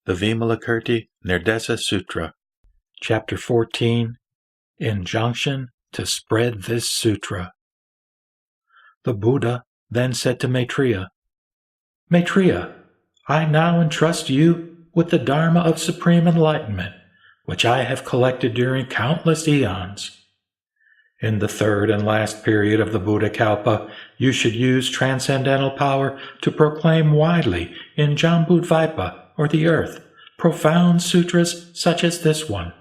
the Vimalakirti Nirdesa Sutra. Chapter 14, Injunction to Spread This Sutra. The Buddha then said to Maitreya, Maitreya, I now entrust you with the Dharma of supreme enlightenment, which I have collected during countless eons. In the third and last period of the Buddha Kalpa, you should use transcendental power to proclaim widely in Jambudvipa, or the earth, profound sutras such as this one,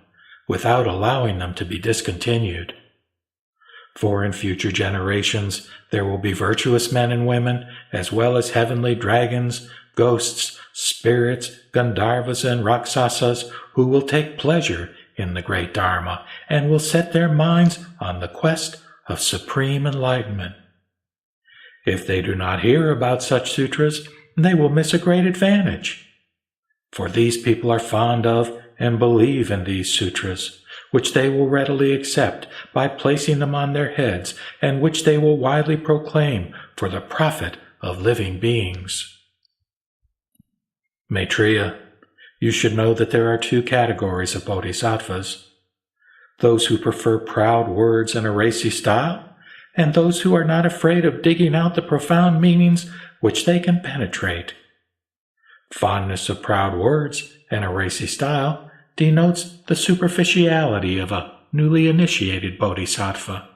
without allowing them to be discontinued. For in future generations there will be virtuous men and women, as well as heavenly dragons, ghosts, spirits, Gandharvas, and Rakshasas, who will take pleasure in the great Dharma and will set their minds on the quest of supreme enlightenment. If they do not hear about such sutras, they will miss a great advantage. For these people are fond of and believe in these sutras, which they will readily accept by placing them on their heads, and which they will widely proclaim for the profit of living beings. Maitreya, you should know that there are two categories of bodhisattvas: those who prefer proud words and a racy style, and those who are not afraid of digging out the profound meanings which they can penetrate. Fondness of proud words and a racy style denotes the superficiality of a newly initiated bodhisattva.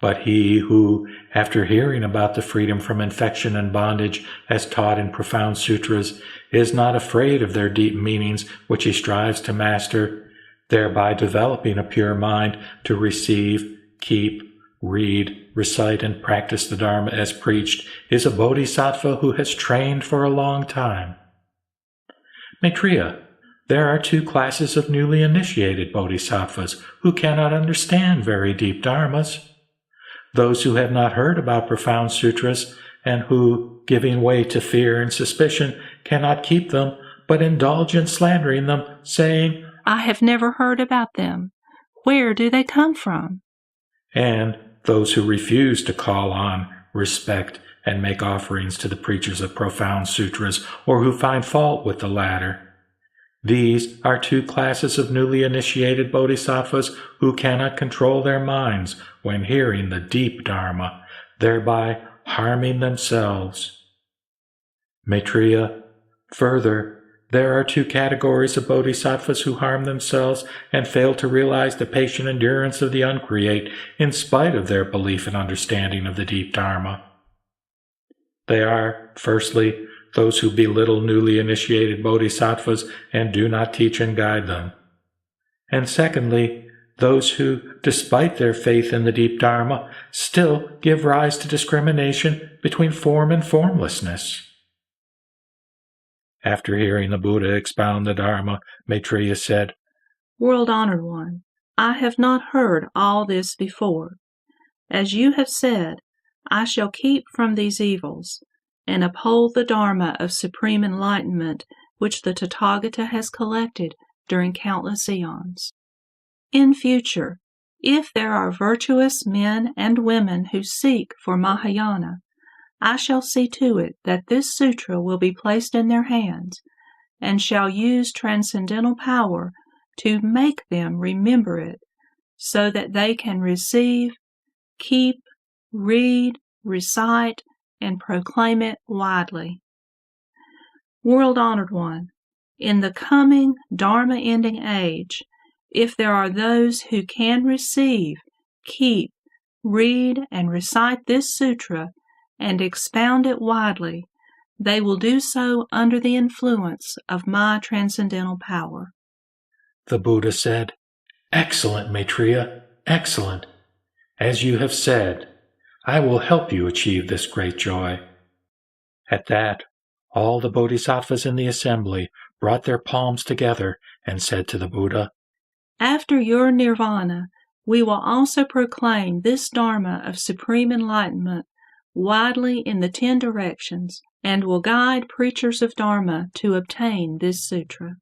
But he who, after hearing about the freedom from infection and bondage as taught in profound sutras, is not afraid of their deep meanings which he strives to master, thereby developing a pure mind to receive, keep, read, recite, and practice the Dharma as preached, is a bodhisattva who has trained for a long time. Maitreya, there are two classes of newly initiated bodhisattvas who cannot understand very deep dharmas: those who have not heard about profound sutras, and who, giving way to fear and suspicion, cannot keep them, but indulge in slandering them, saying, I have never heard about them. Where do they come from? And those who refuse to call on, respect, and make offerings to the preachers of profound sutras, or who find fault with the latter. These are two classes of newly initiated bodhisattvas who cannot control their minds when hearing the deep Dharma, thereby harming themselves. Maitreya, further, there are two categories of bodhisattvas who harm themselves and fail to realize the patient endurance of the uncreate in spite of their belief and understanding of the deep Dharma. They are, firstly, those who belittle newly initiated bodhisattvas and do not teach and guide them. And secondly, those who, despite their faith in the deep Dharma, still give rise to discrimination between form and formlessness. After hearing the Buddha expound the Dharma, Maitreya said, World-honored one, I have not heard all this before. As you have said, I shall keep from these evils, and uphold the Dharma of supreme enlightenment which the Tathagata has collected during countless eons. In future, if there are virtuous men and women who seek for Mahayana, I shall see to it that this sutra will be placed in their hands, and shall use transcendental power to make them remember it, so that they can receive, keep, read, recite, and proclaim it widely. World-honored one, in the coming Dharma-ending age, if there are those who can receive, keep, read, and recite this sutra and expound it widely, they will do so under the influence of my transcendental power. The Buddha said, Excellent, Maitreya, excellent. As you have said, I will help you achieve this great joy. At that, all the bodhisattvas in the assembly brought their palms together and said to the Buddha, After your nirvana, we will also proclaim this Dharma of supreme enlightenment widely in the 10 directions, and will guide preachers of Dharma to obtain this sutra.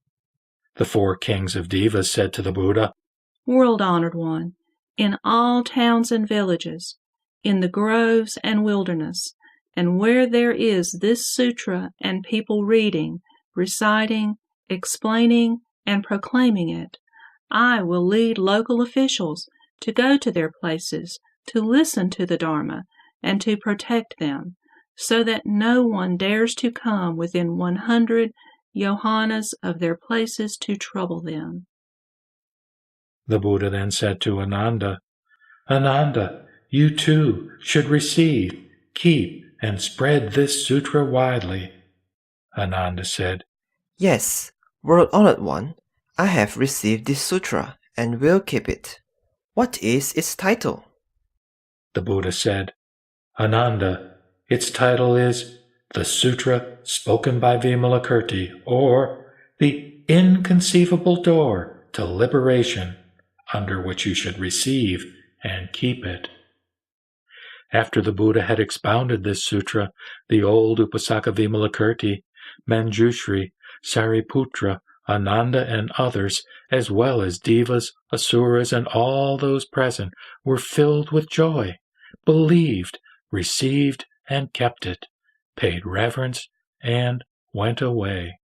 The 4 kings of Devas said to the Buddha, World-honored one, in all towns and villages, in the groves and wilderness, and where there is this sutra and people reading, reciting, explaining and proclaiming it. I will lead local officials to go to their places, to listen to the Dharma, and to protect them, so that no one dares to come within 100 yohanas of their places to trouble them. The Buddha then said to Ananda, Ananda, you too should receive, keep, and spread this sutra widely. Ananda said, Yes, World-Honored One, I have received this sutra and will keep it. What is its title? The Buddha said, Ananda, its title is The Sutra Spoken by Vimalakirti, or The Inconceivable Door to Liberation, under which you should receive and keep it. After the Buddha had expounded this sutra, the old Upasaka Vimalakirti, Manjushri, Sariputra, Ananda, and others, as well as devas, asuras, and all those present, were filled with joy, believed, received, and kept it, paid reverence, and went away.